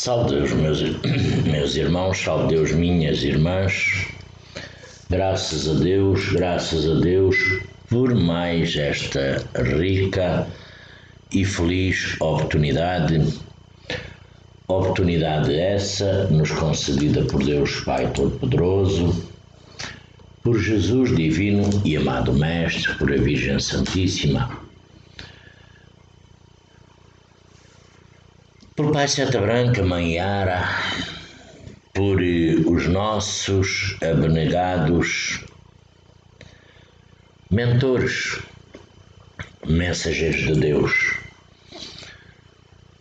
Salve Deus, meus irmãos, salve Deus, minhas irmãs. Graças a Deus por mais esta rica e feliz oportunidade essa nos concedida por Deus Pai Todo-Poderoso, por Jesus Divino e Amado Mestre, por a Virgem Santíssima, por Pai Seta Branca, Mãe Yara, por os nossos abnegados mentores, mensageiros de Deus,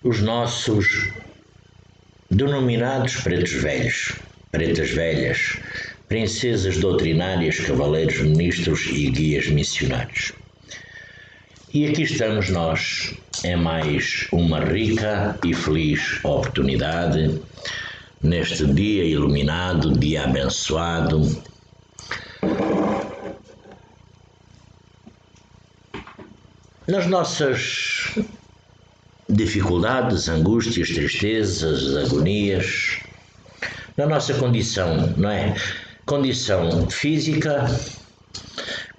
os nossos denominados pretos velhos, pretas velhas, princesas doutrinárias, cavaleiros ministros e guias missionários. E aqui estamos nós, em mais uma rica e feliz oportunidade, neste dia iluminado, dia abençoado, nas nossas dificuldades, angústias, tristezas, agonias, na nossa condição, não é? Condição física,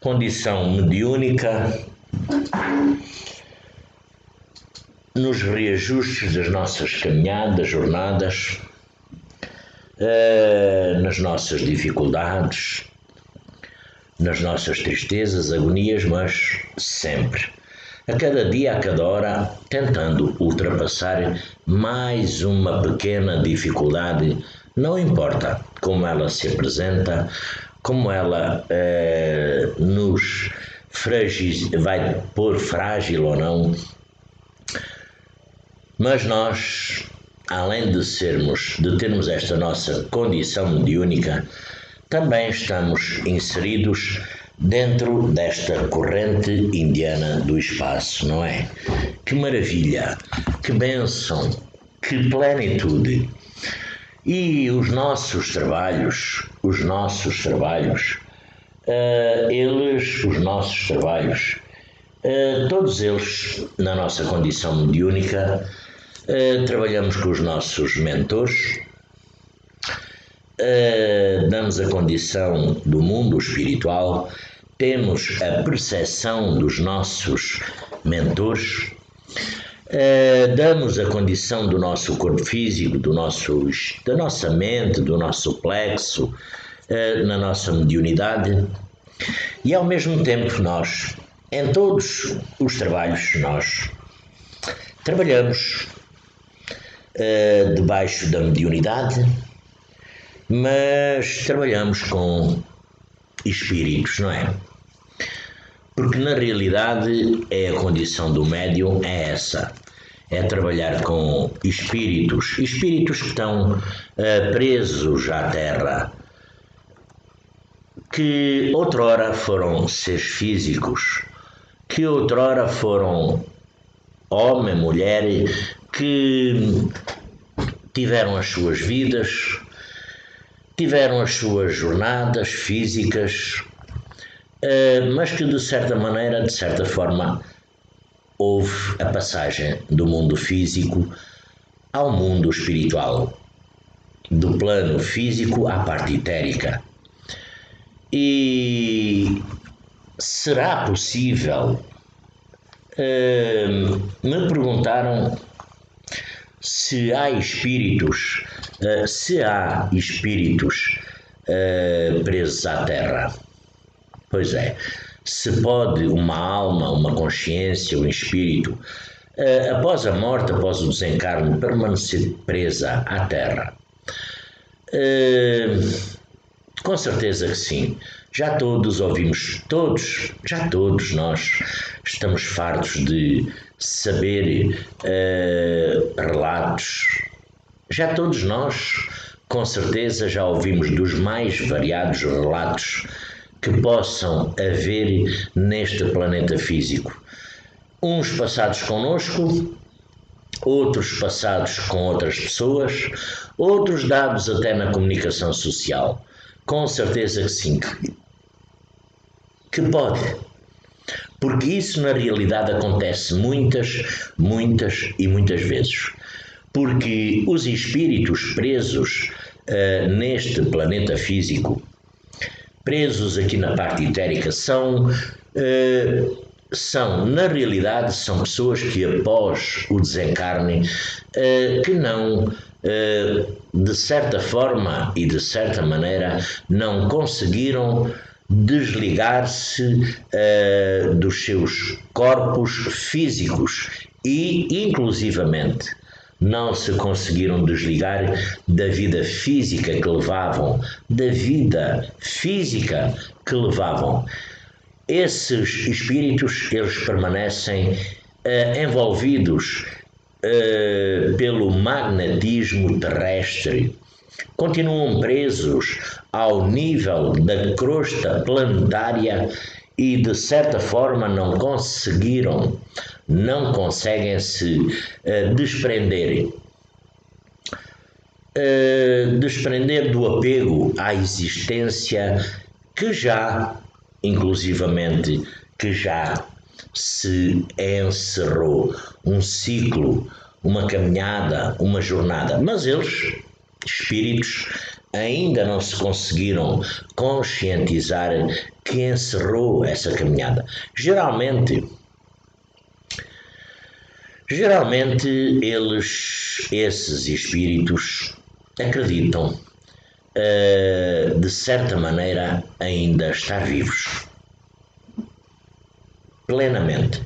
condição mediúnica, nos reajustes das nossas caminhadas, jornadas, nas nossas dificuldades, nas nossas tristezas, agonias, mas sempre, a cada dia, a cada hora, tentando ultrapassar mais uma pequena dificuldade, não importa como ela se apresenta, como ela nos vai pôr frágil ou não, mas nós, além de termos esta nossa condição mediúnica, também estamos inseridos dentro desta corrente indiana do espaço, não é? Que maravilha, que bênção, que plenitude. E os nossos trabalhos, todos eles, na nossa condição mediúnica, trabalhamos com os nossos mentores, damos a condição do mundo espiritual, temos a percepção dos nossos mentores, damos a condição do nosso corpo físico, da nossa mente, do nosso plexo, na nossa mediunidade, e ao mesmo tempo nós, em todos os trabalhos, nós trabalhamos debaixo da mediunidade, mas trabalhamos com espíritos, não é? Porque na realidade a condição do médium é essa, é trabalhar com espíritos que estão presos à terra, que outrora foram seres físicos, que outrora foram homem, mulher, que tiveram as suas vidas, tiveram as suas jornadas físicas, mas que de certa forma, houve a passagem do mundo físico ao mundo espiritual, do plano físico à parte etérica. E será possível? Me perguntaram se há espíritos presos à Terra. Pois é, se pode uma alma, uma consciência, um espírito, após a morte, após o desencarne, permanecer presa à Terra? Com certeza que sim. Já todos nós estamos fartos de saber relatos. Já todos nós, com certeza, já ouvimos dos mais variados relatos que possam haver neste planeta físico. Uns passados connosco, outros passados com outras pessoas, outros dados até na comunicação social. Com certeza que sim, que pode, porque isso na realidade acontece muitas vezes. porque os espíritos presos neste planeta físico, presos aqui na parte etérica, na realidade, são pessoas que após o desencarne, que não, de certa forma e de certa maneira, não conseguiram desligar-se dos seus corpos físicos e, inclusivamente, não se conseguiram desligar da vida física que levavam, Esses espíritos, eles permanecem envolvidos pelo magnetismo terrestre, continuam presos ao nível da crosta planetária e, de certa forma, não conseguem se desprender do apego à existência que já se encerrou, um ciclo, uma caminhada, uma jornada. Mas eles, espíritos, ainda não se conseguiram conscientizar que encerrou essa caminhada. Geralmente esses espíritos acreditam de certa maneira ainda estar vivos plenamente.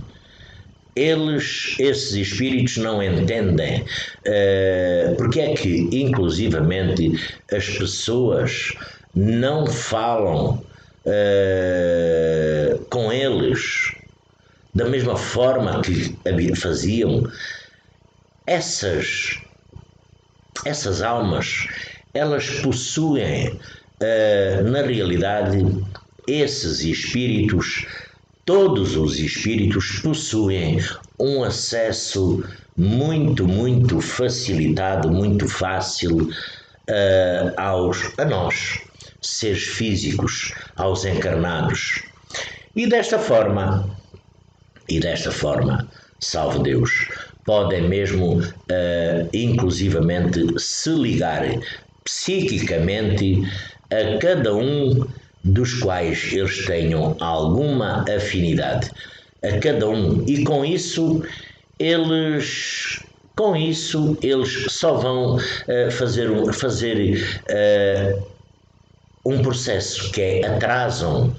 Esses espíritos não entendem porque é que inclusivamente as pessoas não falam com eles da mesma forma que faziam. Essas almas, elas possuem, na realidade, esses espíritos, todos os espíritos possuem um acesso muito, muito facilitado, muito fácil a nós, seres físicos, aos encarnados. E desta forma, salve Deus, podem mesmo, inclusivamente, se ligar psiquicamente a cada um dos quais eles tenham alguma afinidade, a cada um, e com isso eles só vão fazer um processo que é atrasam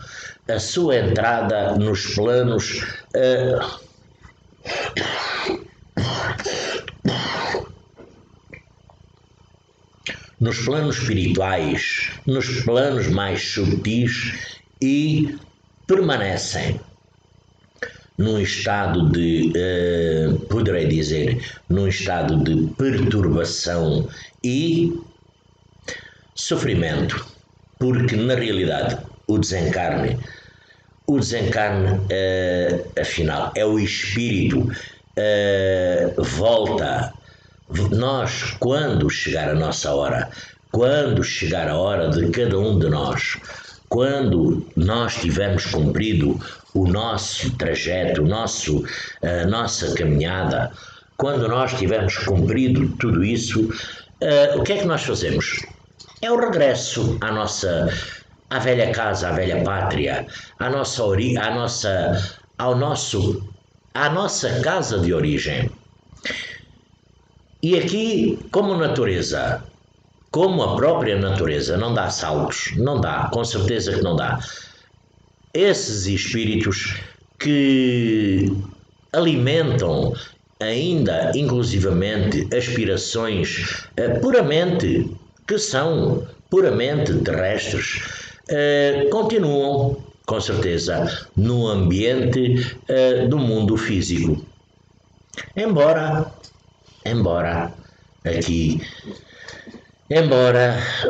a sua entrada nos planos espirituais, nos planos mais subtis, e permanecem num estado de, poderei dizer, num estado de perturbação e sofrimento, porque na realidade o desencarne, afinal, é o espírito, volta. Nós, quando chegar a nossa hora, quando chegar a hora de cada um de nós, quando nós tivermos cumprido o nosso trajeto, a nossa caminhada, quando nós tivermos cumprido tudo isso, o que é que nós fazemos? É o regresso à velha casa, à velha pátria, à nossa casa de origem. E aqui, como a própria natureza não dá saltos, não dá, com certeza que não dá. Esses espíritos que alimentam ainda, inclusivamente, aspirações que são puramente terrestres, continuam, com certeza, no ambiente do mundo físico. Embora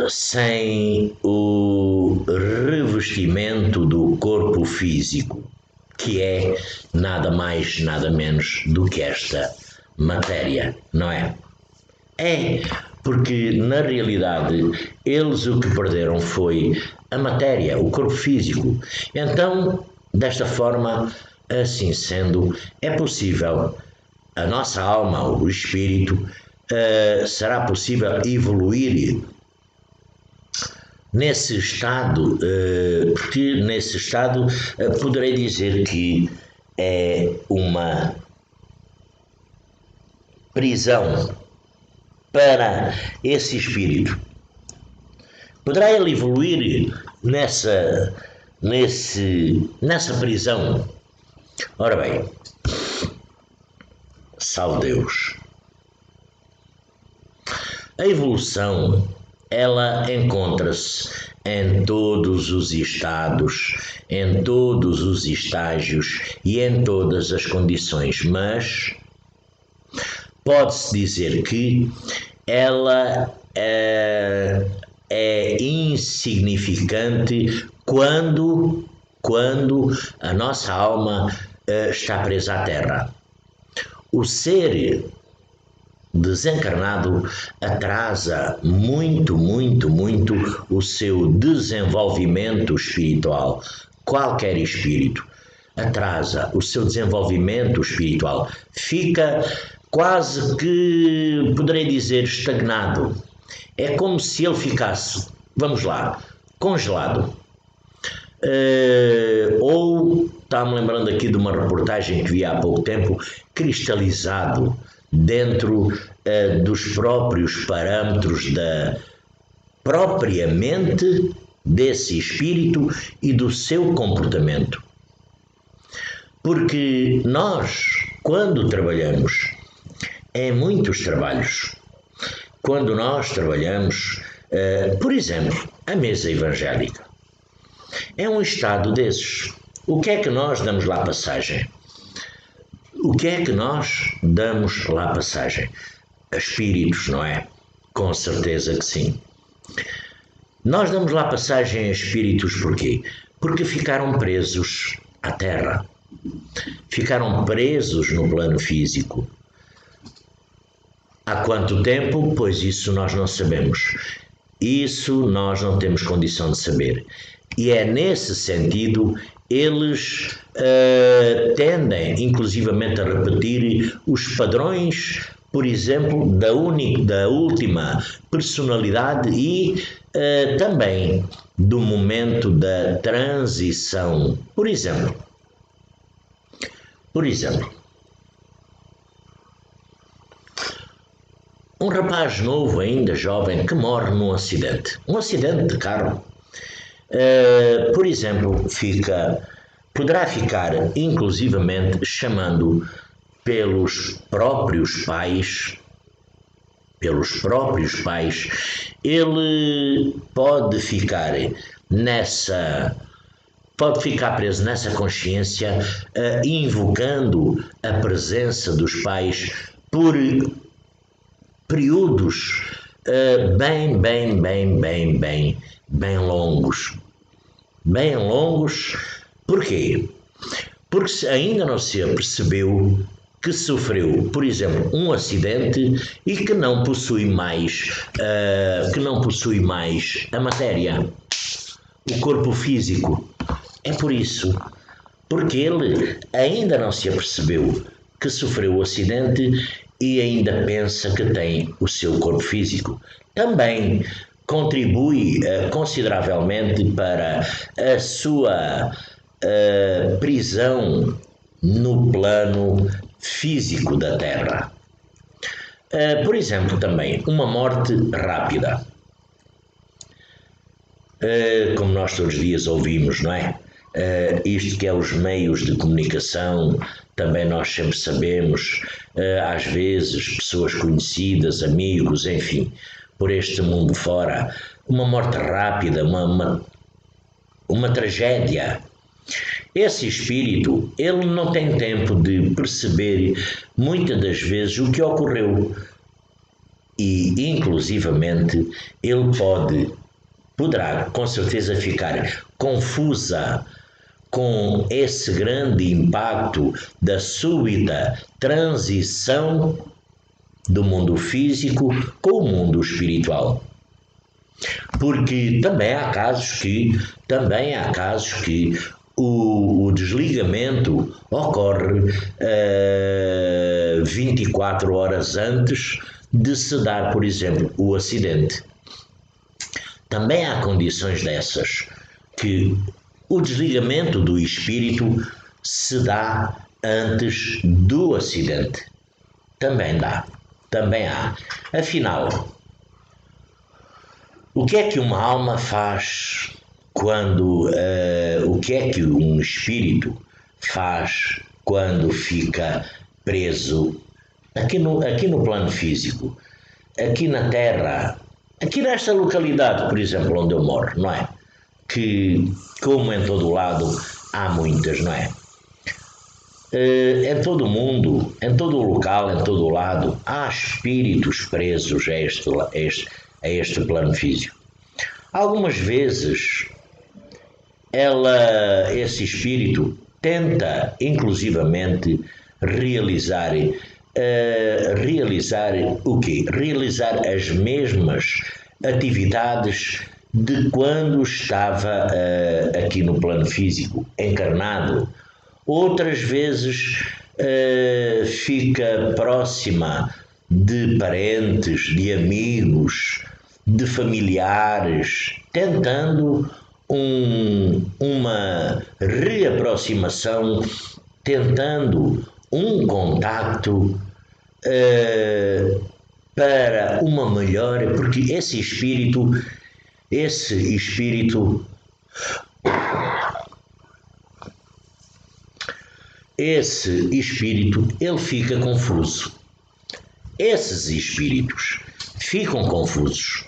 sem o revestimento do corpo físico, que é nada mais, nada menos do que esta matéria, não é? É, porque na realidade eles o que perderam foi a matéria, o corpo físico. Então, desta forma, assim sendo, é possível a nossa alma, o espírito, será possível evoluir nesse estado, porque nesse estado poderei dizer que é uma prisão para esse espírito. Poderá ele evoluir nessa prisão? Ora bem, salve Deus. A evolução, ela encontra-se em todos os estados, em todos os estágios e em todas as condições, mas pode-se dizer que ela é insignificante quando a nossa alma está presa à terra. O ser desencarnado atrasa muito o seu desenvolvimento espiritual. Qualquer espírito atrasa o seu desenvolvimento espiritual. Fica quase que, poderei dizer, estagnado. É como se ele ficasse, vamos lá, congelado. Ou, está-me lembrando aqui de uma reportagem que vi há pouco tempo, cristalizado dentro dos próprios parâmetros da própria mente desse espírito e do seu comportamento. Porque nós, quando trabalhamos em muitos trabalhos, quando nós trabalhamos, por exemplo, a mesa evangélica, é um estado desses. O que é que nós damos lá passagem? O que é que nós damos lá passagem? A espíritos, não é? Com certeza que sim. Nós damos lá passagem a espíritos porquê? Porque ficaram presos à terra. Ficaram presos no plano físico. Há quanto tempo? Pois isso nós não sabemos. Isso nós não temos condição de saber. E é nesse sentido eles tendem inclusivamente a repetir os padrões, por exemplo, da última personalidade e também do momento da transição. Por exemplo, um rapaz novo, ainda jovem, que morre num acidente. Um acidente de carro. Por exemplo, poderá ficar inclusivamente chamando pelos próprios pais, ele pode ficar preso nessa consciência, invocando a presença dos pais por períodos bem longos. Bem longos. Porquê? Porque ainda não se apercebeu que sofreu, por exemplo, um acidente e que não possui mais a matéria, o corpo físico. É por isso, porque ele ainda não se apercebeu que sofreu o acidente e ainda pensa que tem o seu corpo físico. Também contribui consideravelmente para a sua prisão no plano físico da Terra. Por exemplo, também uma morte rápida. Como nós todos os dias ouvimos, não é? Isto que é os meios de comunicação, também nós sempre sabemos, às vezes, pessoas conhecidas, amigos, enfim, por este mundo fora, uma morte rápida, uma tragédia. Esse espírito, ele não tem tempo de perceber muitas das vezes o que ocorreu e, inclusivamente, ele poderá com certeza ficar confusa com esse grande impacto da súbita transição do mundo físico com o mundo espiritual. Porque também há casos que o desligamento ocorre 24 horas antes de se dar, por exemplo, o acidente. Também há condições dessas, que o desligamento do espírito se dá antes do acidente. Também há. Afinal, o que é que uma alma faz quando... o que é que um espírito faz quando fica preso aqui no plano físico, aqui na Terra, aqui nesta localidade, por exemplo, onde eu moro, não é? Que, como em todo lado, há muitas, não é? Em todo o mundo, em todo o local, em todo o lado, há espíritos presos a este plano físico. Algumas vezes, esse espírito tenta, inclusivamente, realizar o quê? Realizar as mesmas atividades de quando estava aqui no plano físico, encarnado. Outras vezes fica próxima de parentes, de amigos, de familiares, tentando uma reaproximação, tentando um contacto para uma melhor, porque esse espírito, ele fica confuso. Esses espíritos ficam confusos.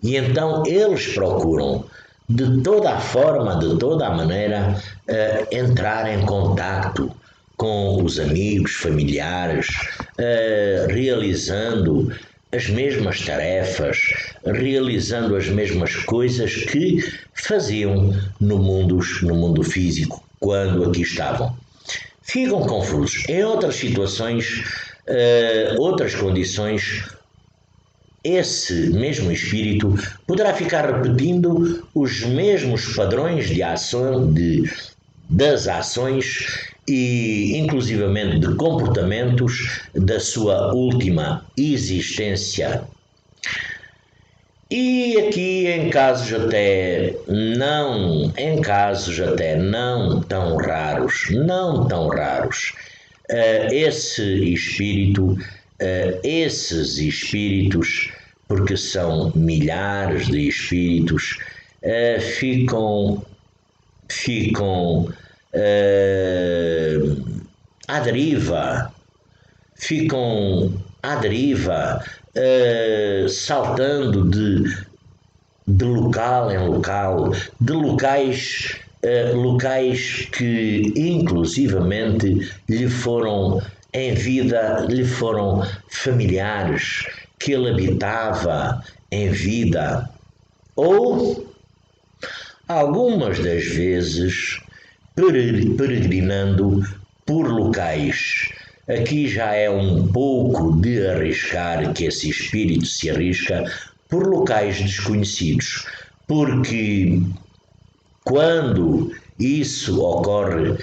E então eles procuram, de toda a forma, de toda a maneira, entrar em contacto com os amigos, familiares, realizando as mesmas tarefas, realizando as mesmas coisas que faziam no mundo físico, quando aqui estavam. Ficam confusos. Em outras situações, outras condições, esse mesmo espírito poderá ficar repetindo os mesmos padrões de ação, das ações e, inclusivamente, de comportamentos da sua última existência. E aqui em casos até não tão raros, esses espíritos, porque são milhares de espíritos, ficam à deriva, saltando de local em local, de locais que inclusivamente lhe foram familiares, que ele habitava em vida, ou algumas das vezes peregrinando por locais. Aqui já é um pouco de arriscar, que esse espírito se arrisca por locais desconhecidos, porque quando isso ocorre,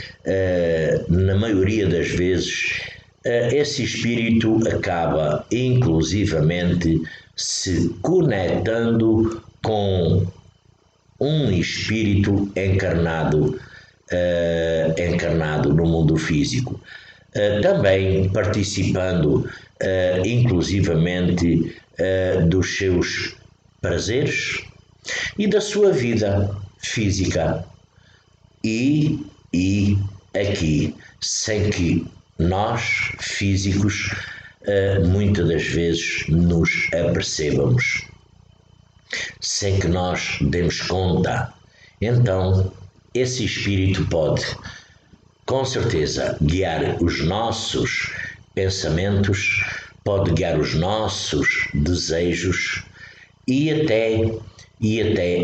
na maioria das vezes, esse espírito acaba inclusivamente se conectando com um espírito encarnado no mundo físico, também participando inclusivamente dos seus prazeres e da sua vida física, e aqui, sem que nós, físicos, muitas das vezes nos apercebamos, sem que nós demos conta. Então, esse espírito pode, com certeza, guiar os nossos pensamentos, pode guiar os nossos desejos e até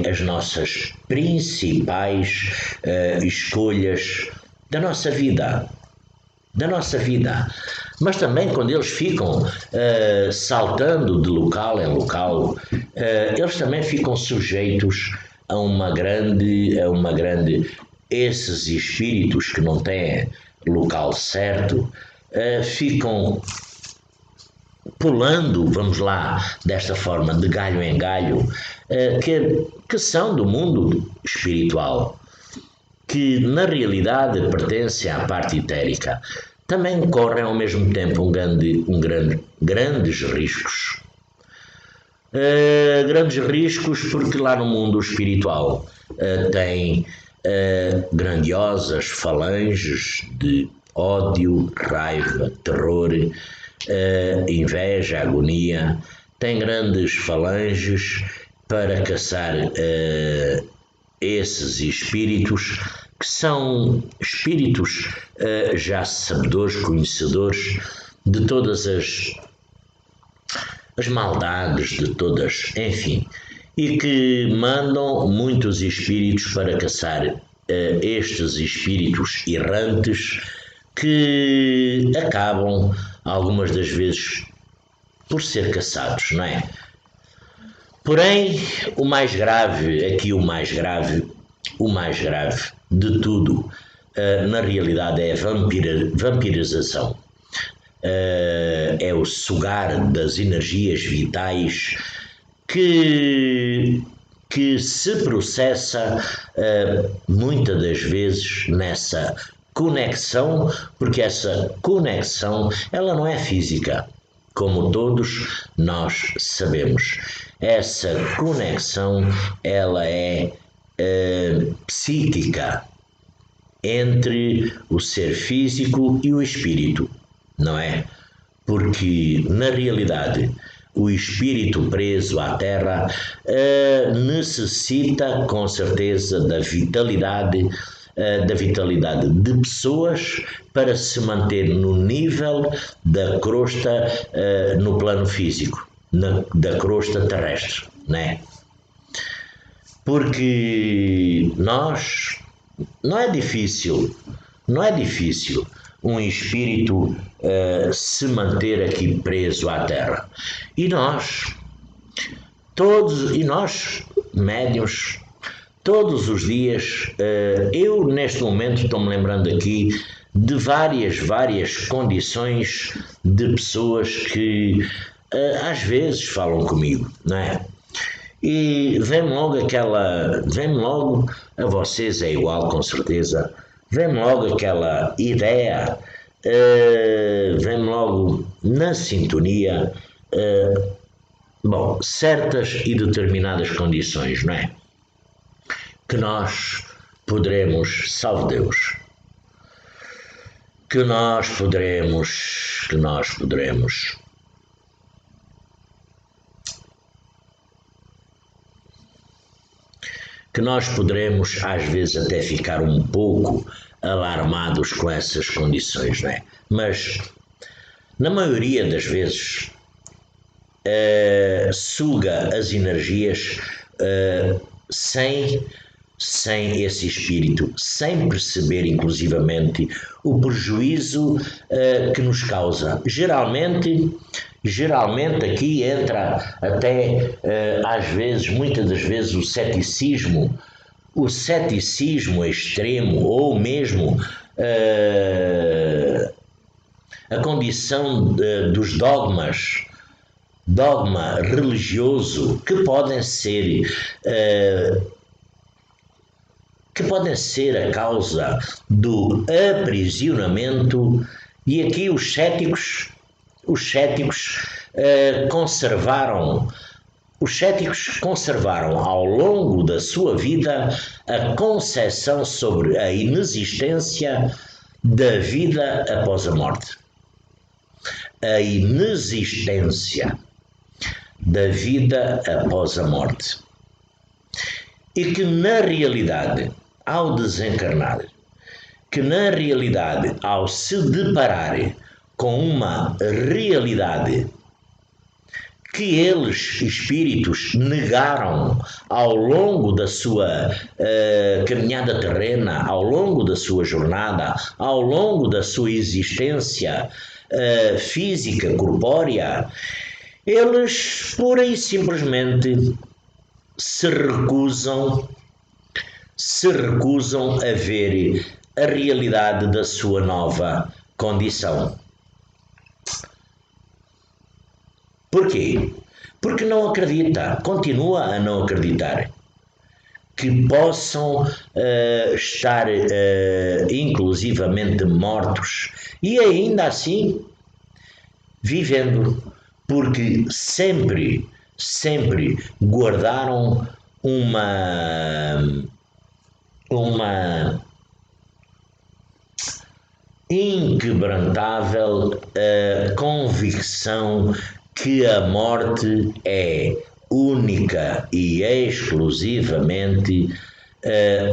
as nossas principais escolhas da nossa vida. Mas também quando eles ficam saltando de local em local, eles também ficam sujeitos a uma grande esses espíritos que não têm local certo ficam pulando, vamos lá, desta forma, de galho em galho, que são do mundo espiritual, que na realidade pertencem à parte etérica, também correm ao mesmo tempo grandes riscos. Grandes riscos porque lá no mundo espiritual tem grandiosas falanges de ódio, raiva, terror, inveja, agonia, tem grandes falanges para caçar esses espíritos que são espíritos já sabedores, conhecedores de todas as maldades, de todas, enfim, e que mandam muitos espíritos para caçar estes espíritos errantes que acabam, algumas das vezes, por ser caçados, não é? Porém, o mais grave de tudo, na realidade, é a vampirização. É o sugar das energias vitais que se processa muitas das vezes nessa conexão, porque essa conexão ela não é física, como todos nós sabemos. Essa conexão ela é psíquica entre o ser físico e o espírito, não é? Porque na realidade o espírito preso à Terra necessita com certeza da vitalidade de pessoas para se manter no nível da crosta no plano físico, da crosta terrestre, né? Porque não é difícil um espírito se manter aqui preso à Terra. E nós, médiuns, todos os dias, eu neste momento estou-me lembrando aqui de várias condições de pessoas que às vezes falam comigo, não é? E vem-me logo a vocês é igual, com certeza, vem-me logo aquela ideia, vem-me logo na sintonia, certas e determinadas condições, não é? Que nós poderemos, salve Deus, que nós poderemos às vezes até ficar um pouco alarmados com essas condições, não é? Mas na maioria das vezes suga as energias sem esse espírito, sem perceber inclusivamente o prejuízo que nos causa. Geralmente aqui entra até às vezes, muitas das vezes, o ceticismo extremo ou mesmo a condição dos dogma religioso que podem ser a causa do aprisionamento, e aqui os céticos conservaram ao longo da sua vida a concepção sobre a inexistência da vida após a morte. A inexistência da vida após a morte. E que na realidade, ao desencarnar, ao se deparar com uma realidade que eles, espíritos, negaram ao longo da sua caminhada terrena, ao longo da sua jornada, ao longo da sua existência física, corpórea, eles pura e simplesmente se recusam se recusam a ver a realidade da sua nova condição. Porquê? Porque não acredita, continua a não acreditar que possam estar inclusivamente mortos e ainda assim vivendo, porque sempre guardaram uma inquebrantável convicção que a morte é única e exclusivamente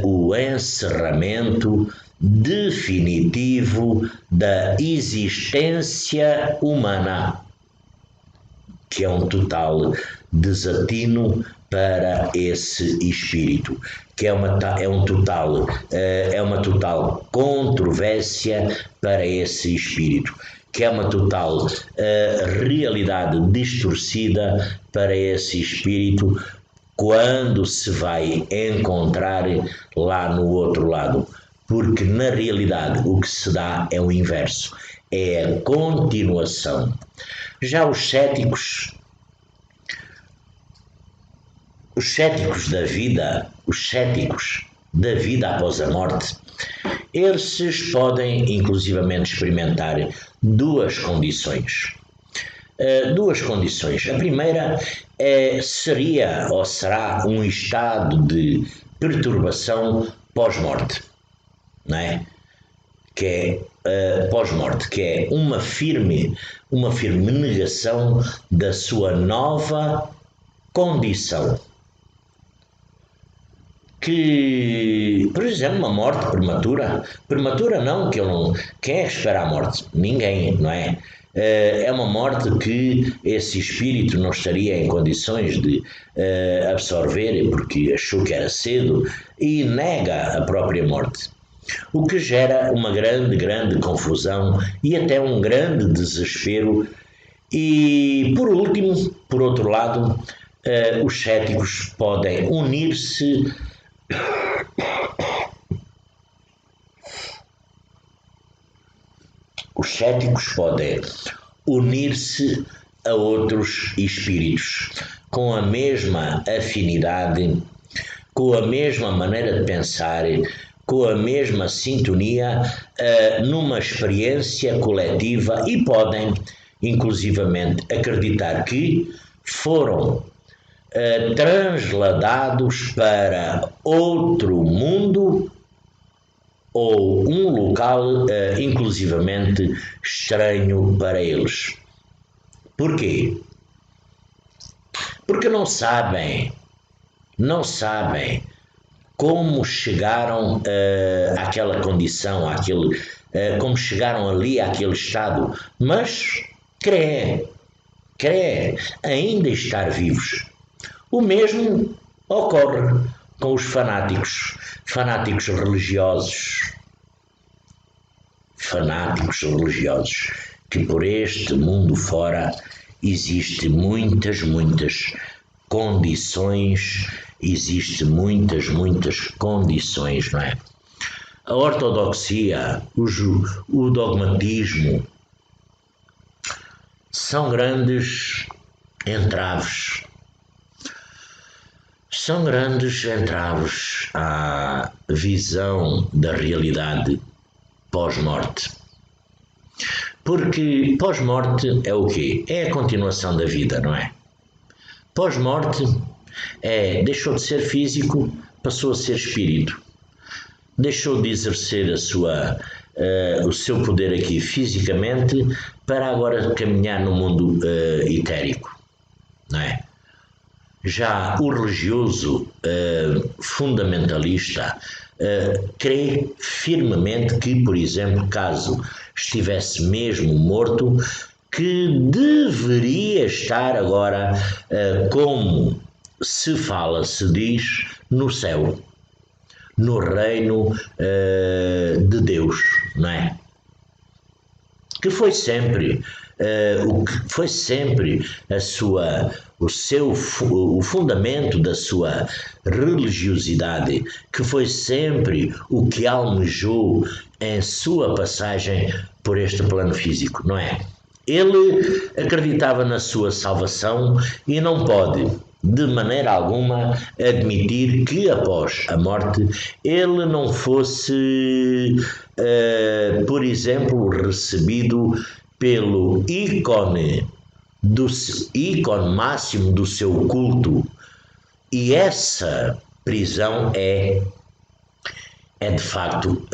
o encerramento definitivo da existência humana, que é um total desatino para esse espírito, que é uma total controvérsia para esse espírito, que é uma total realidade distorcida para esse espírito quando se vai encontrar lá no outro lado. Porque na realidade o que se dá é o inverso, é a continuação. Já os céticos da vida após a morte, esses podem inclusivamente experimentar duas condições. A primeira seria ou será um estado de perturbação pós-morte, não é? Que é pós-morte, que é uma firme negação da sua nova condição. Que, por exemplo, uma morte prematura não, quem é que espera a morte? Ninguém, não é? É uma morte que esse espírito não estaria em condições de absorver porque achou que era cedo e nega a própria morte. O que gera uma grande confusão e até um grande desespero. E, por outro lado, os céticos podem unir-se a outros espíritos com a mesma afinidade, com a mesma maneira de pensar, com a mesma sintonia, numa experiência coletiva e podem, inclusivamente, acreditar que foram transladados para outro mundo ou um local inclusivamente estranho para eles. Porquê? Porque não sabem como chegaram àquela condição, como chegaram ali àquele estado, mas crê ainda estar vivos. O mesmo ocorre com os fanáticos religiosos, que por este mundo fora existe muitas condições, não é? A ortodoxia, o dogmatismo são grandes entraves. À visão da realidade pós-morte. Porque pós-morte é o quê? É a continuação da vida, não é? Pós-morte deixou de ser físico, passou a ser espírito. Deixou de exercer o seu poder aqui fisicamente para agora caminhar no mundo etérico, não é? Já o religioso fundamentalista crê firmemente que, por exemplo, caso estivesse mesmo morto, que deveria estar agora, como se diz, no céu, no reino de Deus, não é? que foi sempre o que foi sempre o fundamento da sua religiosidade, que foi sempre o que almejou em sua passagem por este plano físico, não é? Ele acreditava na sua salvação e não pode, de maneira alguma, admitir que após a morte ele não fosse, por exemplo, recebido pelo ícone máximo do seu culto. E essa prisão é de facto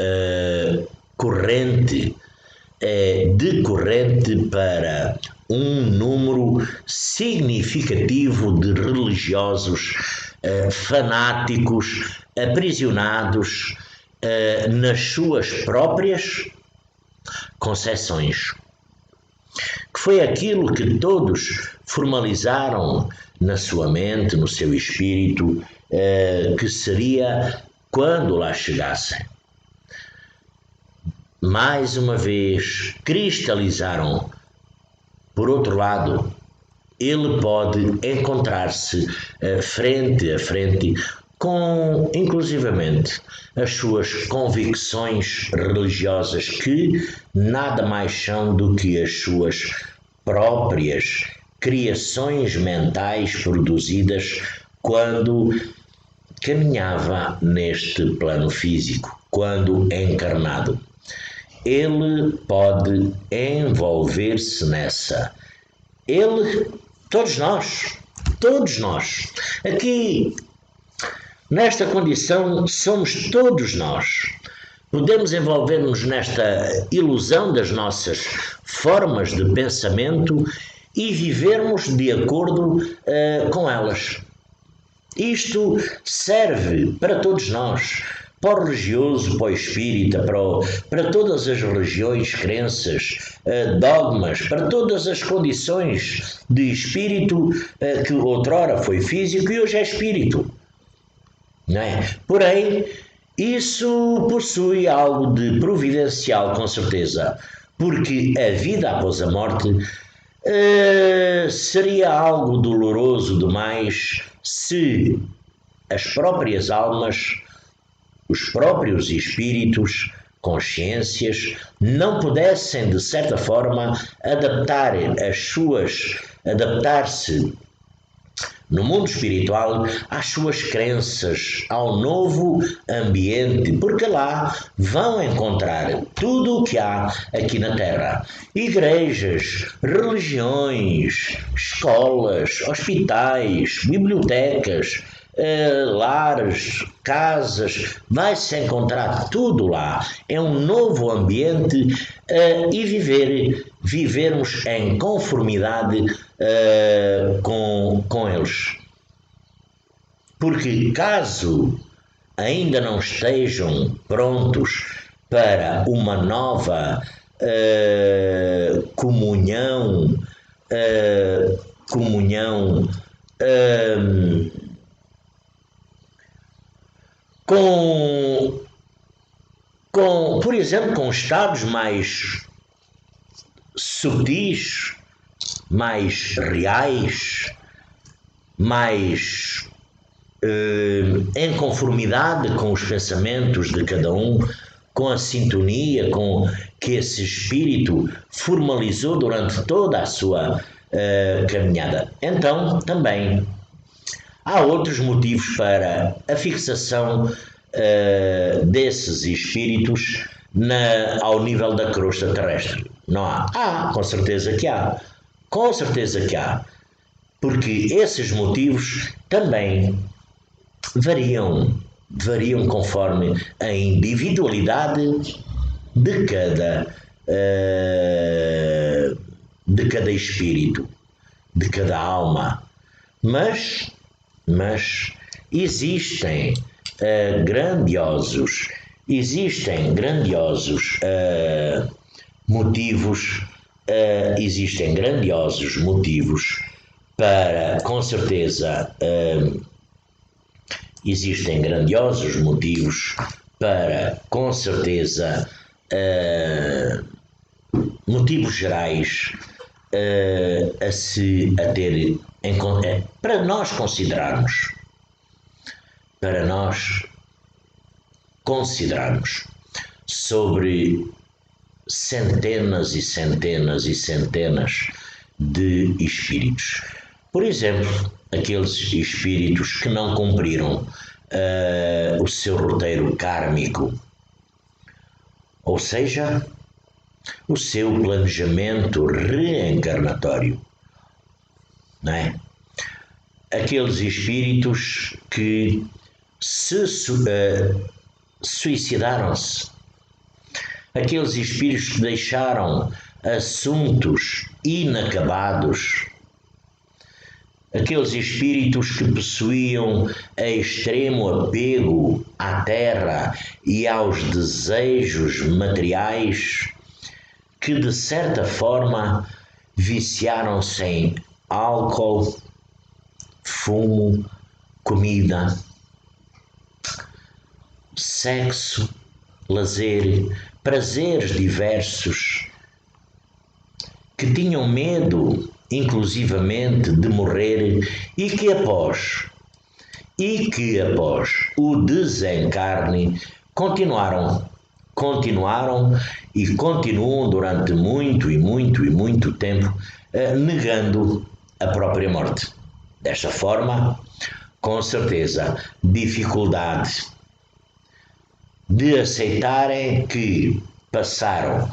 decorrente para um número significativo de religiosos fanáticos aprisionados nas suas próprias concepções, que foi aquilo que todos formalizaram na sua mente, no seu espírito, que seria quando lá chegassem. Mais uma vez, cristalizaram. Por outro lado, ele pode encontrar-se frente a frente com, inclusivamente, as suas convicções religiosas, que nada mais são do que as suas próprias criações mentais produzidas quando caminhava neste plano físico, quando encarnado. Ele pode envolver-se nessa. Ele, todos nós, aqui, nesta condição, somos todos nós. Podemos envolver-nos nesta ilusão das nossas formas de pensamento e vivermos de acordo com elas. Isto serve para todos nós, para o religioso, para o espírita, para todas as religiões, crenças, dogmas, para todas as condições de espírito que outrora foi físico e hoje é espírito. Não é? Porém, isso possui algo de providencial, com certeza, porque a vida após a morte seria algo doloroso demais se as próprias almas, os próprios espíritos, consciências, não pudessem, de certa forma, adaptar-se no mundo espiritual às suas crenças, ao novo ambiente, porque lá vão encontrar tudo o que há aqui na Terra: igrejas, religiões, escolas, hospitais, bibliotecas, lares, casas, vai-se encontrar tudo lá. É um novo ambiente e vivermos em conformidade com eles. Porque caso ainda não estejam prontos para uma nova comunhão por exemplo, com estados mais sutis, mais reais, mais em conformidade com os pensamentos de cada um, com a sintonia com que esse espírito formalizou durante toda a sua caminhada. Então, também há outros motivos para a fixação desses espíritos ao nível da crosta terrestre. Não há? Com certeza que há. Com certeza que há. Porque esses motivos também variam conforme a individualidade de cada espírito, de cada alma. Mas existem grandiosos motivos para, com certeza, existem grandiosos motivos para, com certeza, motivos gerais a ter em conta, para nós considerarmos sobre centenas e centenas e centenas de espíritos. Por exemplo, aqueles espíritos que não cumpriram o seu roteiro kármico, ou seja, o seu planejamento reencarnatório, não é? Aqueles espíritos que suicidaram-se, aqueles espíritos que deixaram assuntos inacabados, aqueles espíritos que possuíam extremo apego à terra e aos desejos materiais, que de certa forma viciaram-se em álcool, fumo, comida, sexo, lazer, prazeres diversos, que tinham medo, inclusivamente, de morrer e que após o desencarne continuaram e continuam durante muito tempo negando a própria morte. Desta forma, com certeza, dificuldade de aceitarem que passaram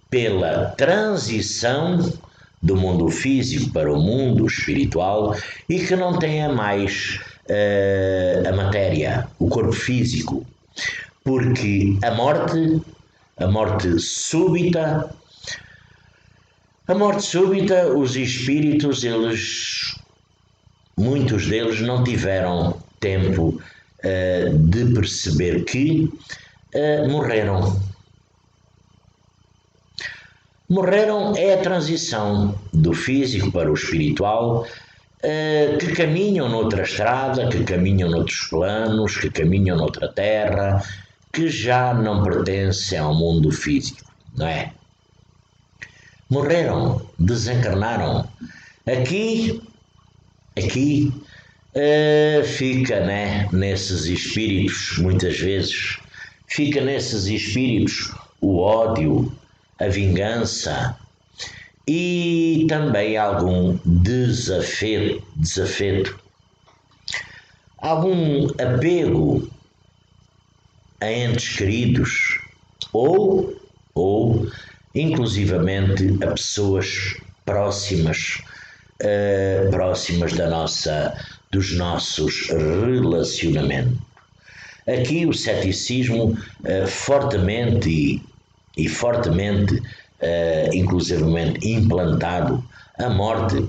pela transição do mundo físico para o mundo espiritual e que não têm mais a matéria, o corpo físico, porque a morte súbita, os espíritos, muitos deles não tiveram tempo de perceber que morreram. Morreram é a transição do físico para o espiritual, que caminham noutra estrada, que caminham noutros planos, que caminham noutra terra, que já não pertencem ao mundo físico, não é? Morreram, desencarnaram. Aqui fica, né, nesses espíritos, muitas vezes, fica nesses espíritos o ódio, a vingança e também algum desafeto, algum apego a entes queridos ou inclusivamente a pessoas próximas dos nossos relacionamentos. Aqui o ceticismo fortemente inclusivamente implantado, a morte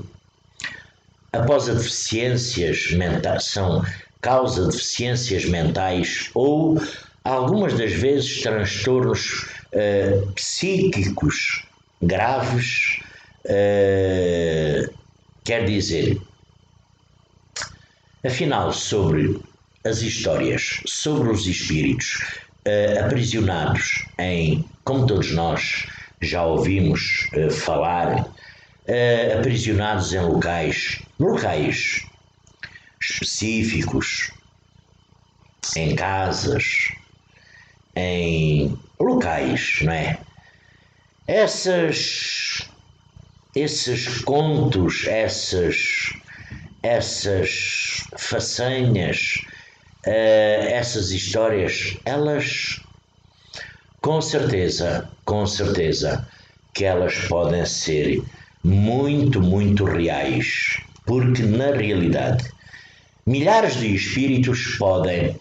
após a deficiências mentais, são causa de deficiências mentais ou algumas das vezes transtornos psíquicos graves, quer dizer, afinal, sobre as histórias, sobre os espíritos aprisionados em, como todos nós já ouvimos falar, aprisionados em locais específicos, em casas, em locais, não é? Esses contos, essas façanhas, essas histórias, elas com certeza que elas podem ser muito reais, porque na realidade milhares de espíritos podem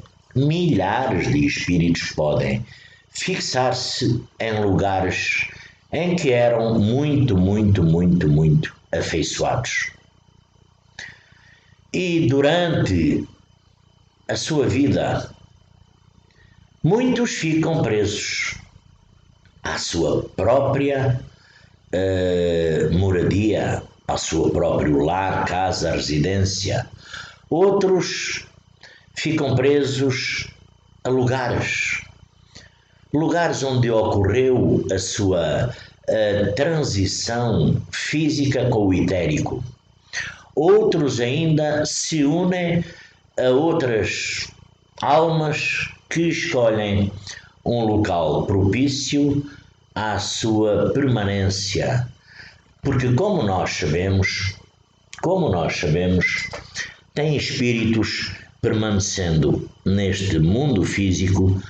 fixar-se em lugares em que eram muito afeiçoados. E durante a sua vida, muitos ficam presos à sua própria moradia, ao seu próprio lar, casa, residência. Outros ficam presos a lugares onde ocorreu a sua a transição física com o etérico. Outros ainda se unem a outras almas que escolhem um local propício à sua permanência. Porque como nós sabemos, tem espíritos permanecendo neste mundo físico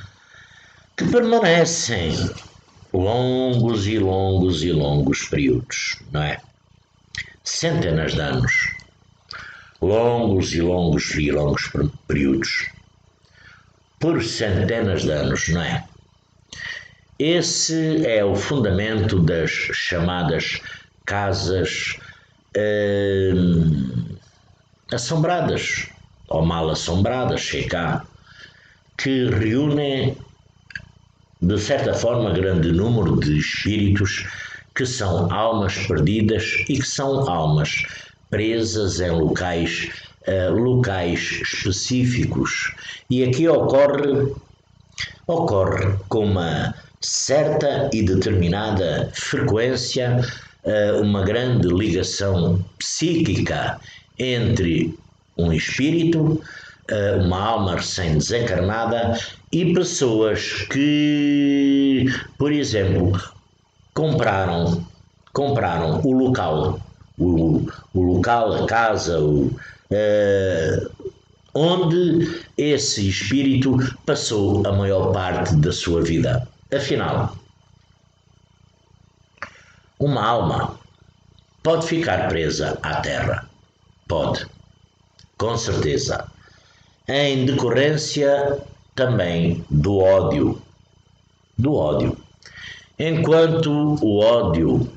que permanecem longos e longos e longos períodos, não é? Centenas de anos. Longos e longos e longos períodos. Por centenas de anos, não é? Esse é o fundamento das chamadas casas assombradas, ou mal assombradas, sei cá, que reúnem, de certa forma, grande número de espíritos que são almas perdidas e que são almas presas em locais específicos. E aqui ocorre com uma certa e determinada frequência uma grande ligação psíquica entre um espírito, uma alma recém-desencarnada e pessoas que, por exemplo, compraram o local, a casa, onde esse espírito passou a maior parte da sua vida. Afinal, uma alma pode ficar presa à terra. Pode, com certeza. Em decorrência também do ódio. Enquanto o ódio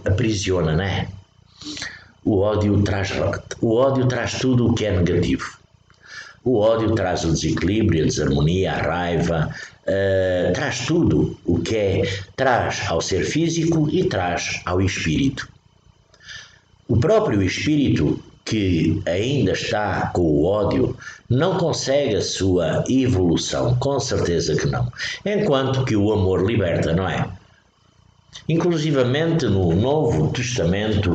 aprisiona, não é? O ódio traz tudo o que é negativo. O ódio traz o desequilíbrio, a desarmonia, a raiva, traz tudo o que traz ao ser físico e traz ao espírito. O próprio espírito que ainda está com o ódio não consegue a sua evolução, com certeza que não. Enquanto que o amor liberta, não é? Inclusivamente no Novo Testamento,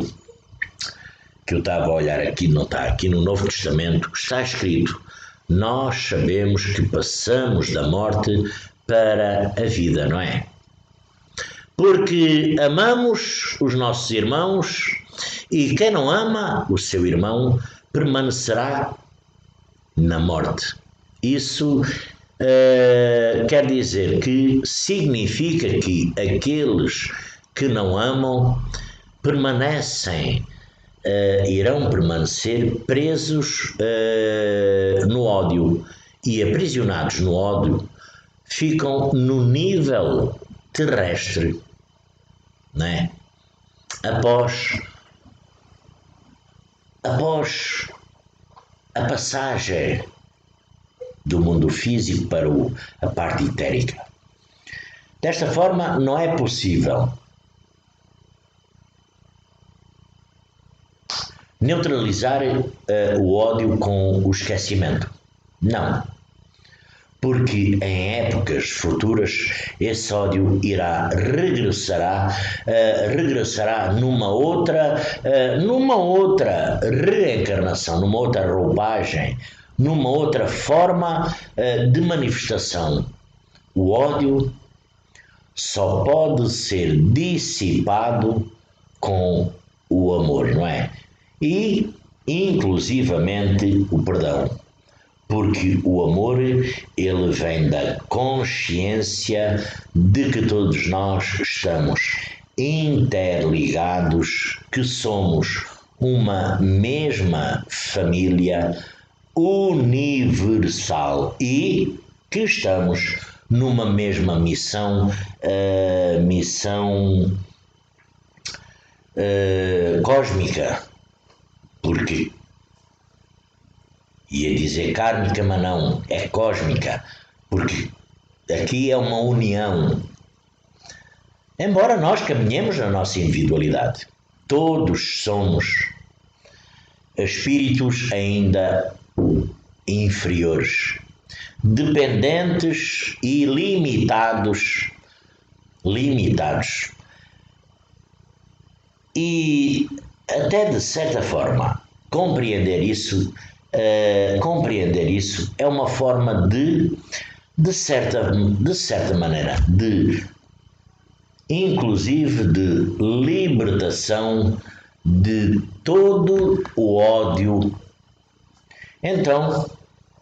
que eu estava a olhar aqui, não está aqui no Novo Testamento, está escrito: nós sabemos que passamos da morte para a vida, não é? Porque amamos os nossos irmãos e quem não ama o seu irmão permanecerá na morte. Isso quer dizer que significa que aqueles que não amam irão permanecer presos no ódio e aprisionados no ódio, ficam no nível terrestre, não é? Após a passagem do mundo físico para a parte etérica. Desta forma, não é possível neutralizar o ódio com o esquecimento. Não. Porque em épocas futuras esse ódio regressará numa outra reencarnação, numa outra roupagem, numa outra forma de manifestação. O ódio só pode ser dissipado com o amor, não é? E, inclusivamente, o perdão. Porque o amor, ele vem da consciência de que todos nós estamos interligados, que somos uma mesma família universal e que estamos numa mesma missão, cósmica. Porque ia dizer kármica, mas não, é cósmica, porque aqui é uma união. Embora nós caminhemos na nossa individualidade, todos somos espíritos ainda inferiores, dependentes e limitados limitados. E até de certa forma, compreender isso é uma forma de certa maneira, inclusive de libertação de todo o ódio. Então,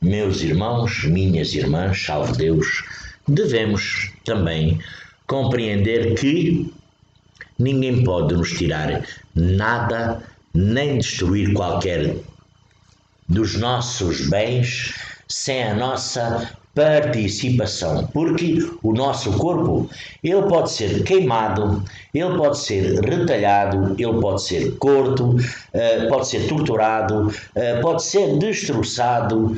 meus irmãos, minhas irmãs, salve Deus, devemos também compreender que ninguém pode nos tirar nada, nem destruir qualquer dos nossos bens sem a nossa participação, porque o nosso corpo, ele pode ser queimado, ele pode ser retalhado, ele pode ser corto, pode ser torturado, pode ser destroçado,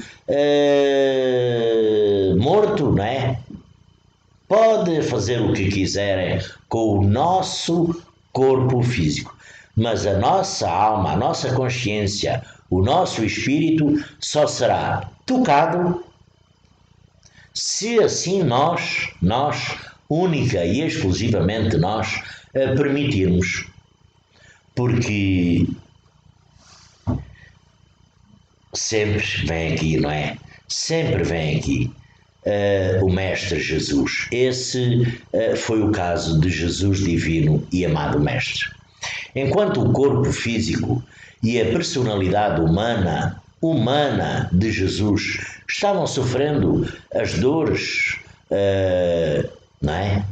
morto, não é? Pode fazer o que quiserem com o nosso corpo físico, mas a nossa alma, a nossa consciência, o nosso espírito só será tocado se assim nós, única e exclusivamente nós, permitirmos. Porque sempre vem aqui, não é? Sempre vem aqui o Mestre Jesus. Esse foi o caso de Jesus divino e amado Mestre. Enquanto o corpo físico e a personalidade humana de Jesus estavam sofrendo as dores, não é?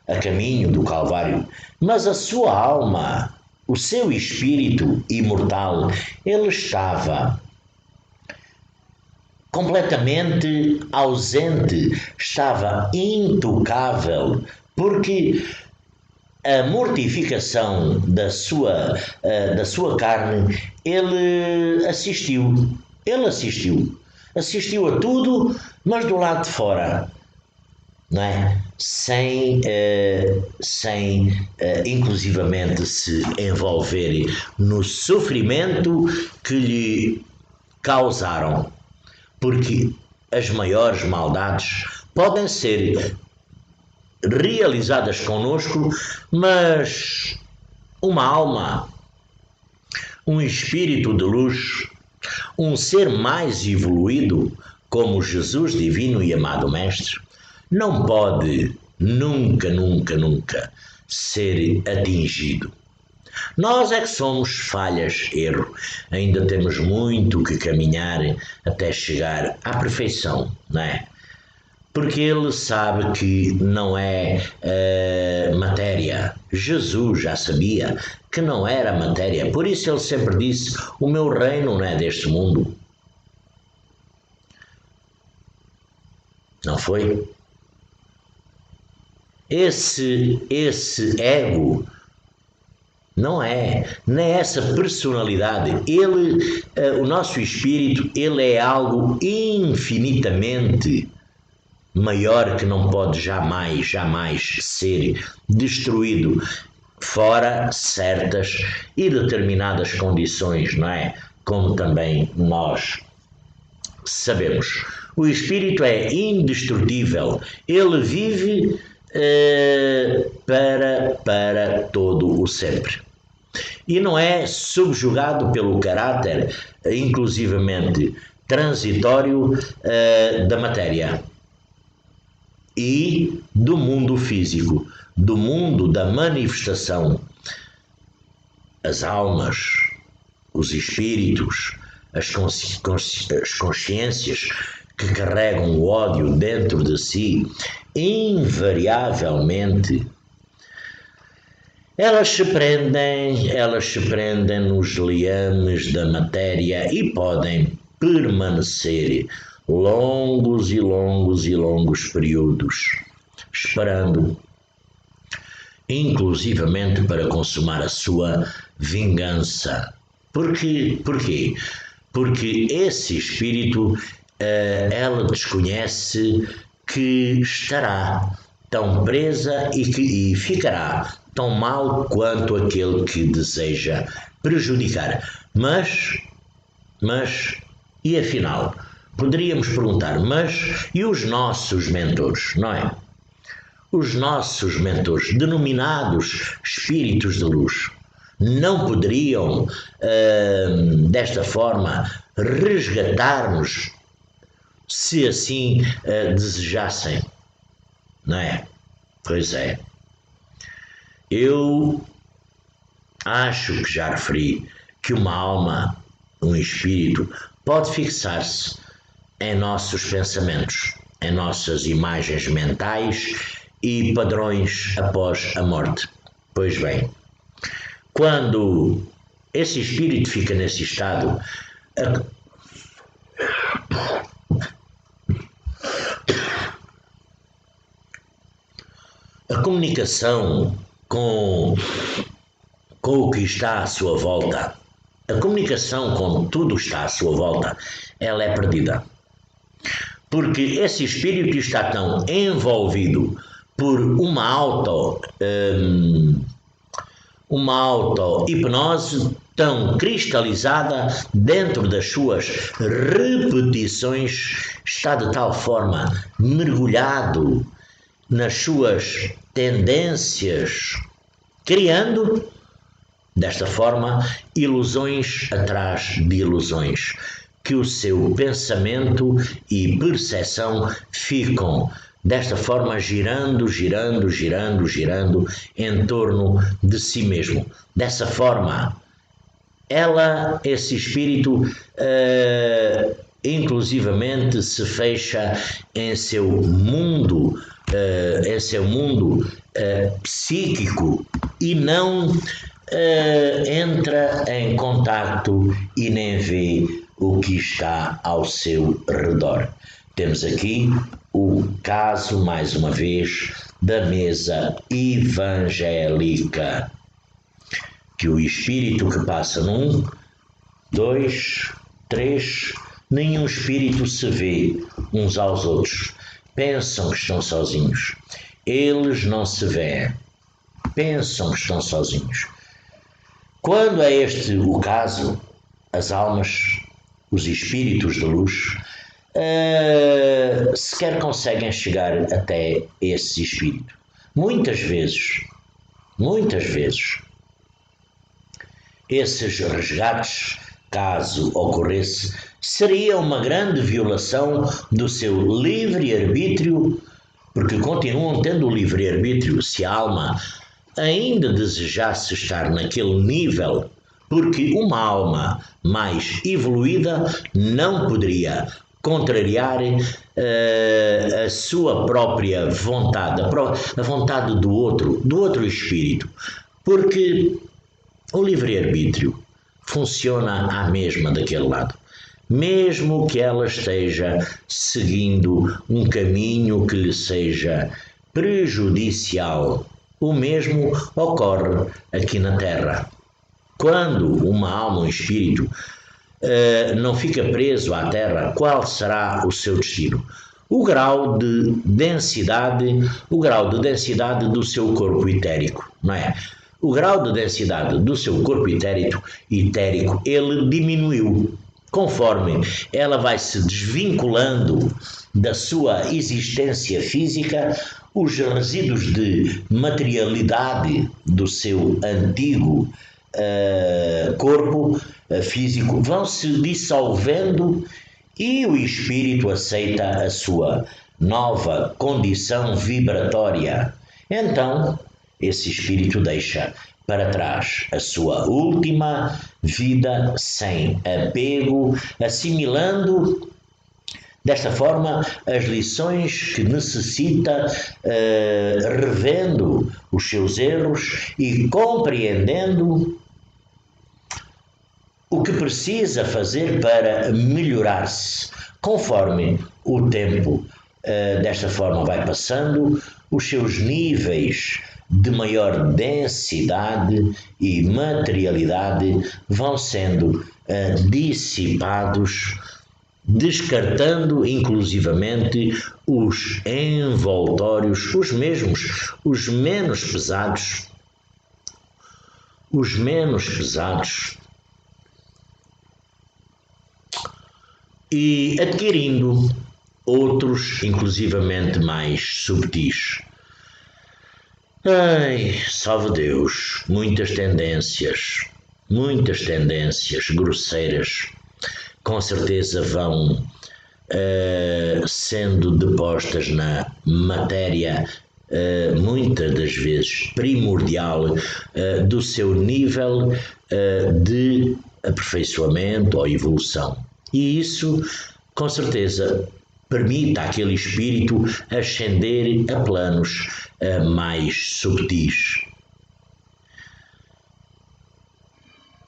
A caminho do Calvário, mas a sua alma, o seu espírito imortal, ele estava completamente ausente, estava intocável, porque a mortificação da sua carne, ele assistiu a tudo, mas do lado de fora, não é? Sem inclusivamente se envolver no sofrimento que lhe causaram, porque as maiores maldades podem ser realizadas conosco, mas uma alma, um espírito de luz, um ser mais evoluído, como Jesus divino e amado Mestre, não pode nunca ser atingido. Nós é que somos falhas, erro. Ainda temos muito que caminhar até chegar à perfeição, não é? Porque ele sabe que não é matéria. Jesus já sabia que não era matéria. Por isso ele sempre disse: o meu reino não é deste mundo. Não foi? Esse ego não é, nem essa personalidade. Ele, o nosso espírito, ele é algo infinitamente maior que não pode jamais ser destruído, fora certas e determinadas condições, não é? Como também nós sabemos. O espírito é indestrutível, ele vive para todo o sempre. E não é subjugado pelo caráter, inclusivamente transitório, da matéria e do mundo físico, do mundo da manifestação. As almas, os espíritos, as consciências que carregam o ódio dentro de si, invariavelmente, elas se prendem nos liames da matéria e podem permanecer longos períodos, esperando, inclusivamente para consumar a sua vingança. Porquê? Porque esse espírito, ela desconhece que estará tão presa e ficará tão mal quanto aquele que deseja prejudicar. Mas, e afinal? Poderíamos perguntar, mas e os nossos mentores, não é? os nossos mentores, denominados espíritos de luz, não poderiam, desta forma, resgatar-nos se assim desejassem, não é? Pois é. Eu acho que já referi que uma alma, um espírito, pode fixar-se em nossos pensamentos, em nossas imagens mentais e padrões após a morte. Pois bem, quando esse espírito fica nesse estado, a comunicação com o que está à sua volta, a comunicação com tudo que está à sua volta, ela é perdida. Porque esse espírito está tão envolvido por uma auto-hipnose tão cristalizada dentro das suas repetições, está de tal forma mergulhado nas suas tendências, criando, desta forma, ilusões atrás de ilusões, que o seu pensamento e percepção ficam, desta forma, girando em torno de si mesmo. Dessa forma, esse espírito, inclusivamente, se fecha em seu mundo, psíquico e não entra em contacto e nem vê o que está ao seu redor. Temos aqui o caso, mais uma vez, da mesa evangélica, que o espírito que passa num, 2, 3, nenhum espírito se vê uns aos outros. Pensam que estão sozinhos. Eles não se veem. Pensam que estão sozinhos. Quando é este o caso, as almas, os espíritos de luz, sequer conseguem chegar até esse espírito. Muitas vezes, esses resgates, caso ocorresse, seria uma grande violação do seu livre-arbítrio, porque continuam tendo o livre-arbítrio se a alma ainda desejasse estar naquele nível, porque uma alma mais evoluída não poderia contrariar a sua própria vontade, a vontade do outro espírito, porque o livre-arbítrio funciona à mesma daquele lado. Mesmo que ela esteja seguindo um caminho que lhe seja prejudicial, o mesmo ocorre aqui na Terra. Quando uma alma, um espírito, não fica preso à Terra, qual será o seu destino? O grau de densidade do seu corpo etérico, não é? O grau de densidade do seu corpo etérico, ele diminuiu. Conforme ela vai se desvinculando da sua existência física, os resíduos de materialidade do seu antigo corpo físico vão se dissolvendo e o espírito aceita a sua nova condição vibratória. Então, esse espírito deixa para trás a sua última vida sem apego, assimilando desta forma as lições que necessita, revendo os seus erros e compreendendo o que precisa fazer para melhorar-se. Conforme o tempo desta forma vai passando, os seus níveis de maior densidade e materialidade vão sendo dissipados, descartando inclusivamente os envoltórios, os menos pesados, e adquirindo outros inclusivamente mais subtis. Ai, salve Deus, muitas tendências grosseiras, com certeza vão sendo depostas na matéria, muitas das vezes primordial, do seu nível de aperfeiçoamento ou evolução. E isso, com certeza, permite àquele espírito ascender a planos mais subtis.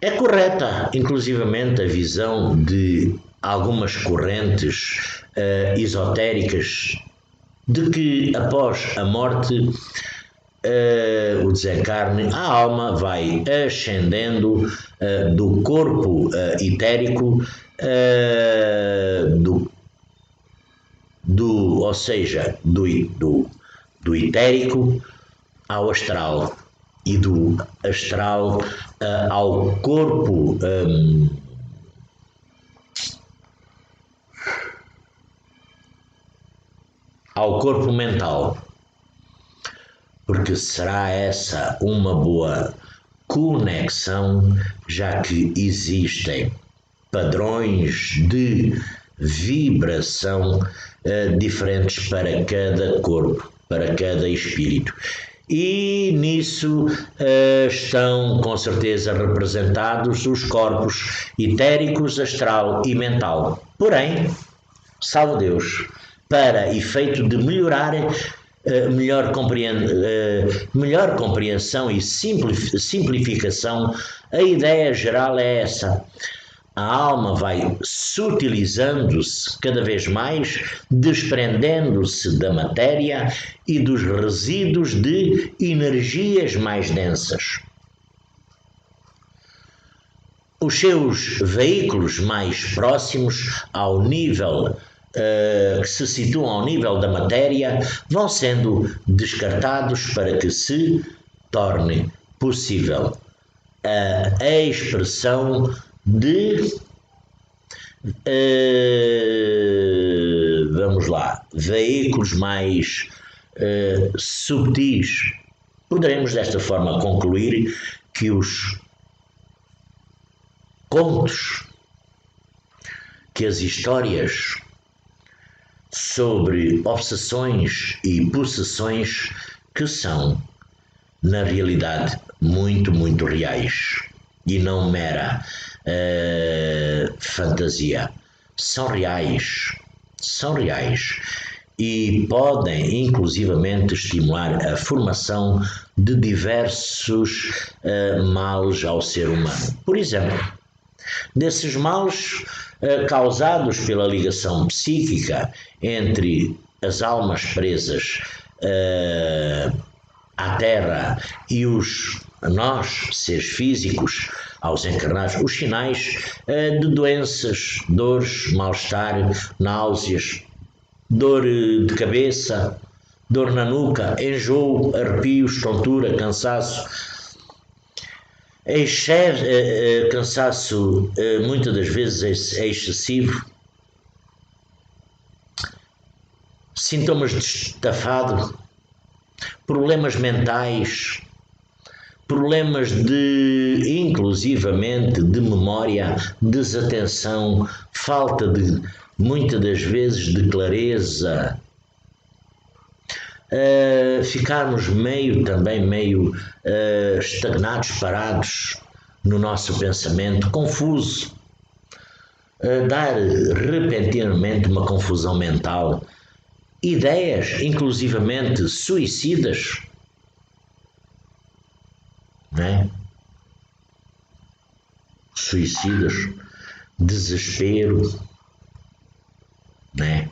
É correta, inclusivamente, a visão de algumas correntes esotéricas de que após a morte, o desencarne, a alma vai ascendendo do corpo etérico, ou seja, do etérico ao astral e do astral ao corpo mental, porque será essa uma boa conexão, já que existem padrões de vibração diferentes para cada corpo, para cada espírito. E nisso estão com certeza representados os corpos etéricos, astral e mental. Porém, salve Deus, para efeito de melhorar melhor compreensão e simplificação, a ideia geral é essa. A alma vai sutilizando-se cada vez mais, desprendendo-se da matéria e dos resíduos de energias mais densas. Os seus veículos mais próximos ao nível que se situam ao nível da matéria vão sendo descartados para que se torne possível a expressão de veículos mais subtis. Poderemos desta forma concluir que os contos, que as histórias sobre obsessões e possessões, que são, na realidade, muito, muito reais e não mera fantasia. São reais e podem inclusivamente estimular a formação de diversos males ao ser humano. Por exemplo, desses males causados pela ligação psíquica entre as almas presas à Terra e nós, seres físicos, aos encarnados, os sinais de doenças, dores, mal-estar, náuseas, dor de cabeça, dor na nuca, enjoo, arrepios, tontura, cansaço, cansaço muitas das vezes é excessivo, sintomas de estafado, problemas mentais, problemas inclusivamente de memória, desatenção, falta de, muitas das vezes, de clareza, ficarmos meio estagnados, parados no nosso pensamento, confuso, dar repentinamente uma confusão mental, ideias inclusivamente suicidas, né? Suicidas, desespero, né?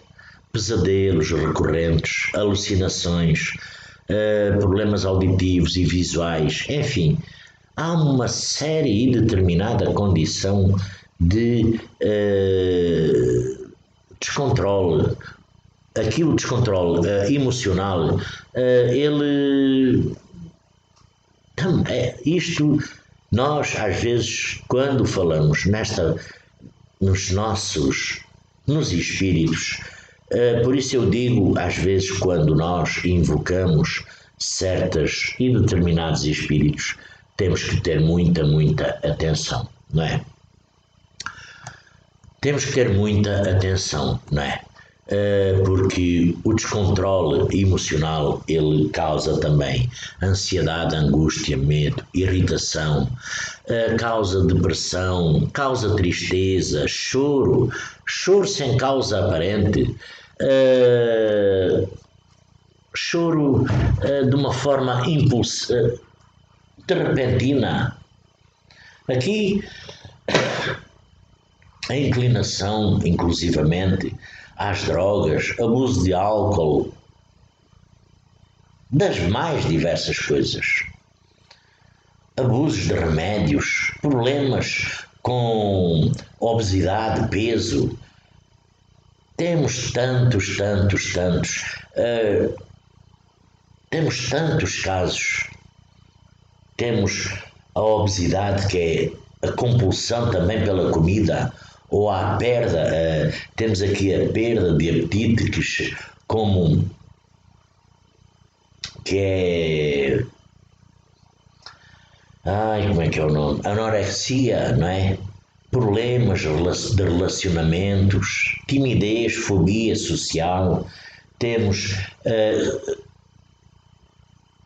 Pesadelos recorrentes, alucinações, problemas auditivos e visuais, enfim, há uma série e determinada condição de descontrole. Aqui o descontrole emocional, isto nós às vezes quando falamos nos espíritos, por isso eu digo às vezes quando nós invocamos certas e determinados espíritos, temos que ter muita atenção, não é? Temos que ter muita atenção, não é? Porque o descontrole emocional, ele causa também ansiedade, angústia, medo, irritação, causa depressão, causa tristeza, choro sem causa aparente, choro de uma forma impulsiva, de repentina. Aqui a inclinação, inclusivamente, às drogas, abuso de álcool, das mais diversas coisas, abusos de remédios, problemas com obesidade, peso. Temos tantos, temos tantos casos. Temos a obesidade, que é a compulsão também pela comida, ou a perda, temos aqui a perda de apetite, que é, como é que é o nome? Anorexia, não é? Problemas de relacionamentos, timidez, fobia social, temos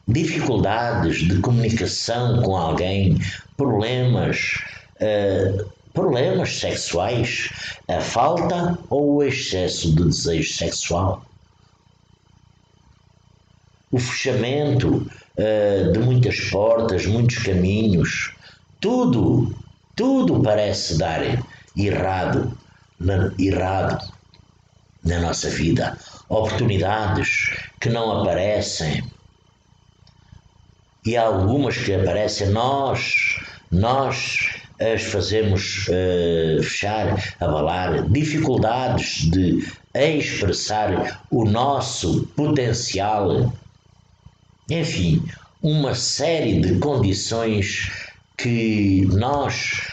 dificuldades de comunicação com alguém, problemas sexuais, a falta ou o excesso de desejo sexual, o fechamento de muitas portas, muitos caminhos, tudo parece dar errado na nossa vida, oportunidades que não aparecem. E há algumas que aparecem, nós as fazemos fechar, abalar, dificuldades de expressar o nosso potencial, enfim, uma série de condições que nós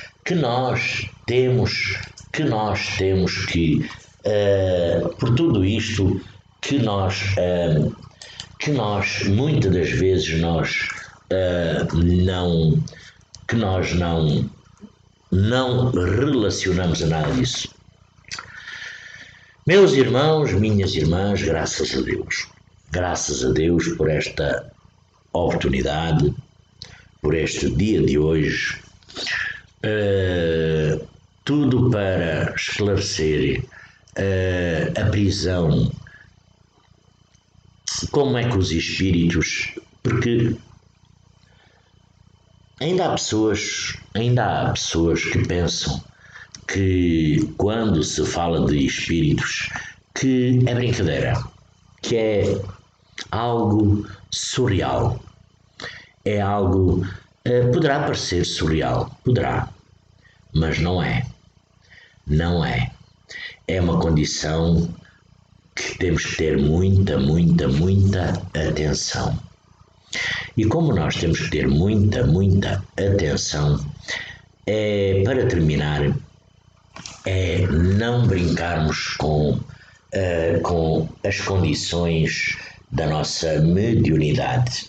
temos que, por tudo isto, que nós muitas das vezes não relacionamos a nada disso. Meus irmãos, minhas irmãs, graças a Deus por esta oportunidade, por este dia de hoje, tudo para esclarecer a prisão. Como é que os espíritos, porque ainda há pessoas que pensam que quando se fala de espíritos que é brincadeira, que é algo surreal, é algo, poderá parecer surreal, poderá, mas não é, é uma condição que temos que ter muita atenção. E como nós temos que ter muita atenção, para terminar, é não brincarmos com as condições da nossa mediunidade.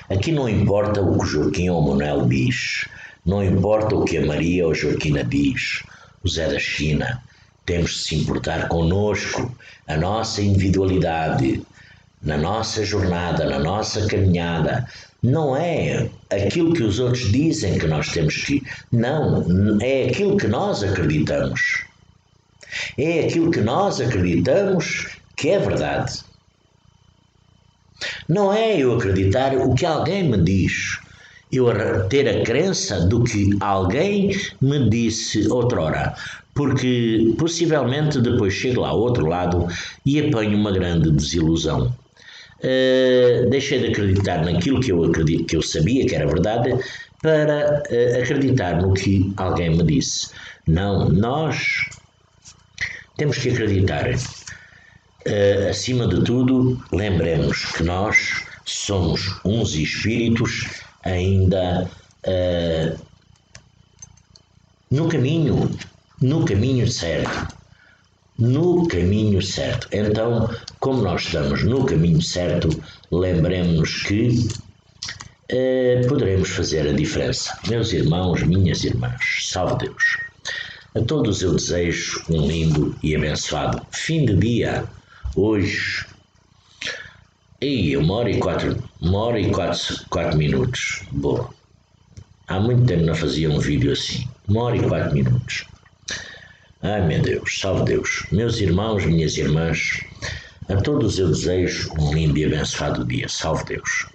Aqui não importa o que o Joaquim ou o Manuel diz, não importa o que a Maria ou a Joaquina diz, o Zé da Esquina. Temos de se importar connosco, a nossa individualidade, na nossa jornada, na nossa caminhada. Não é aquilo que os outros dizem que nós temos que... Não, é aquilo que nós acreditamos. É aquilo que nós acreditamos que é verdade. Não é eu acreditar o que alguém me diz. Eu ter a crença do que alguém me disse outrora. Porque possivelmente depois chego lá ao outro lado e apanho uma grande desilusão. Deixei de acreditar naquilo que eu sabia que era verdade para acreditar no que alguém me disse. Não, nós temos que acreditar. Acima de tudo, lembremos que nós somos uns espíritos ainda no caminho certo. no caminho certo. Então, como nós estamos no caminho certo, lembremos-nos que poderemos fazer a diferença. Meus irmãos, minhas irmãs, salve Deus. A todos eu desejo um lindo e abençoado fim de dia. Hoje, e 1 hora e 4 minutos. Boa. Há muito tempo não fazia um vídeo assim. 1 hora e 4 minutos. Ai meu Deus, salve Deus. Meus irmãos, minhas irmãs, a todos eu desejo um lindo e abençoado dia. Salve Deus.